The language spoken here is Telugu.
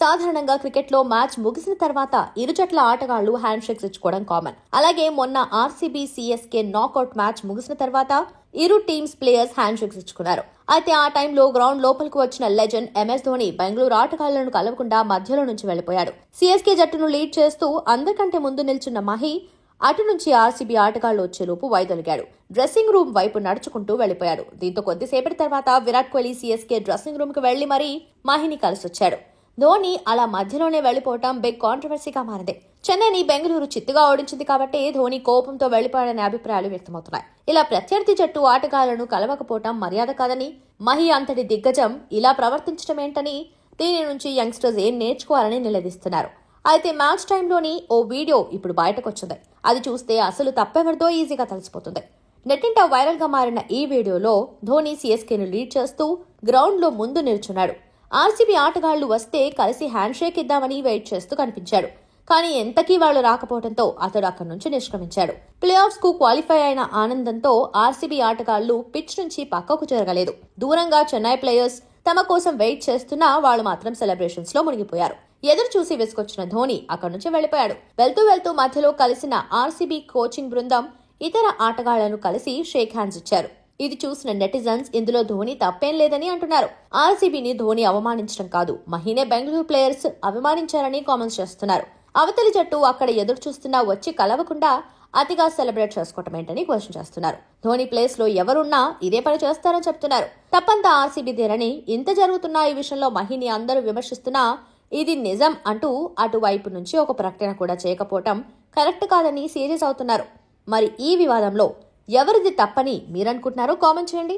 సాధారణంగా క్రికెట్లో మ్యాచ్ ముగిసిన తర్వాత ఇరు జట్ల ఆటగాళ్లు హ్యాండ్ షేక్స్ ఇచ్చుకోవడం కామన్. అలాగే మొన్న ఆర్సీబీ సిఎస్కే నాకౌట్ మ్యాచ్ ముగిసిన తర్వాత ఇరు టీమ్స్ ప్లేయర్స్ హ్యాండ్ షేక్స్ ఇచ్చుకున్నారు. అయితే ఆ టైంలో గ్రౌండ్ లోపలికి వచ్చిన లెజెండ్ ఎంఎస్ ధోని బెంగళూరు ఆటగాళ్లను కలవకుండా మధ్యలో నుంచి వెళ్లిపోయాడు. సిఎస్కే జట్టును లీడ్ చేస్తూ అందరికంటే ముందు నిల్చున్న మహి అటు నుంచి ఆర్సీబీ ఆటగాళ్లు వచ్చేలోపు వైదొలిగాడు. డ్రెస్సింగ్ రూమ్ వైపు నడుచుకుంటూ వెళ్లిపోయాడు. దీంతో కొద్దిసేపటి తర్వాత Virat Kohli CSK dressing room కు వెళ్లి మరీ మహిని కలిసొచ్చాడు. ధోని అలా మధ్యలోనే వెళ్లిపోవటం బిగ్ కాంట్రవర్సీగా మారింది. చెన్నైని బెంగళూరు చిత్తుగా ఓడించింది కాబట్టి ధోని కోపంతో వెళ్లిపోయాడనే అభిప్రాయాలు వ్యక్తమవుతున్నాయి. ఇలా ప్రత్యర్థి జట్టు ఆటగాళ్లను కలవకపోవటం మర్యాద కాదని, మహి అంతటి దిగ్గజం ఇలా ప్రవర్తించడమేంటని, దీని నుంచి యంగ్స్టర్స్ ఏం నేర్చుకోవాలని నిలదీస్తున్నారు. అయితే మ్యాచ్ టైంలోని ఓ వీడియో ఇప్పుడు బయటకొచ్చింది. అది చూస్తే అసలు తప్పెవరిదో ఈజీగా తెలిసిపోతుంది. నెట్టింట వైరల్ గా మారిన ఈ వీడియోలో ధోని సిఎస్కేను లీడ్ చేస్తూ గ్రౌండ్ లో ముందు నిల్చున్నాడు. ఆర్సీబీ ఆటగాళ్లు వస్తే కలిసి హ్యాండ్ షేక్ ఇద్దామని వెయిట్ చేస్తూ కనిపించాడు. కానీ ఎంతకీ వాళ్లు రాకపోవడంతో అతడు అక్కడి నుంచి నిష్క్రమించాడు. ప్లే ఆఫ్స్ కు క్వాలిఫై అయిన ఆనందంతో ఆర్సీబీ ఆటగాళ్లు పిచ్ నుంచి పక్కకు జరగలేదు. దూరంగా చెన్నై ప్లేయర్స్ తమ కోసం వెయిట్ చేస్తున్నా వాళ్లు మాత్రం సెలబ్రేషన్స్ లో మునిగిపోయారు. ఎదురు చూసి విసుకొచ్చిన ధోని అక్కడి నుంచి వెళ్లిపోయాడు. వెళ్తూ మధ్యలో కలిసిన ఆర్సీబీ కోచింగ్ బృందం ఇతర ఆటగాళ్లను కలిసి షేక్ హ్యాండ్స్ ఇచ్చారు. ఇది చూసిన నెటిజన్స్ ఇందులో ధోని తప్పేం లేదని అంటున్నారు. ఆర్సీబీని ధోని అవమానించడం కాదు, మహినే బెంగళూరు ప్లేయర్స్ అవమానించారని కామెంట్స్ చేస్తున్నారు. అవతలి జట్టు అక్కడ ఎదురు చూస్తున్నా వచ్చి కలవకుండా అతిగా సెలబ్రేట్ చేసుకోవటం ఏంటని క్వశ్చన్ చేస్తున్నారు. ధోని ప్లేస్ లో ఎవరున్నా ఇదే పని చేస్తారని చెప్తున్నారు. తప్పంతా ఆర్సీబీదేనని, ఇంత జరుగుతున్నా ఈ విషయంలో మహిని అందరూ విమర్శిస్తున్నా ఇది నిజం అంటూ అటువైపు నుంచి ఒక ప్రకటన కూడా చేయకపోవటం కరెక్ట్ కాదని సీరియస్ అవుతున్నారు. మరి ఈ వివాదంలో ఎవరిది తప్పని మీరనుకుంటున్నారో కామెంట్ చేయండి.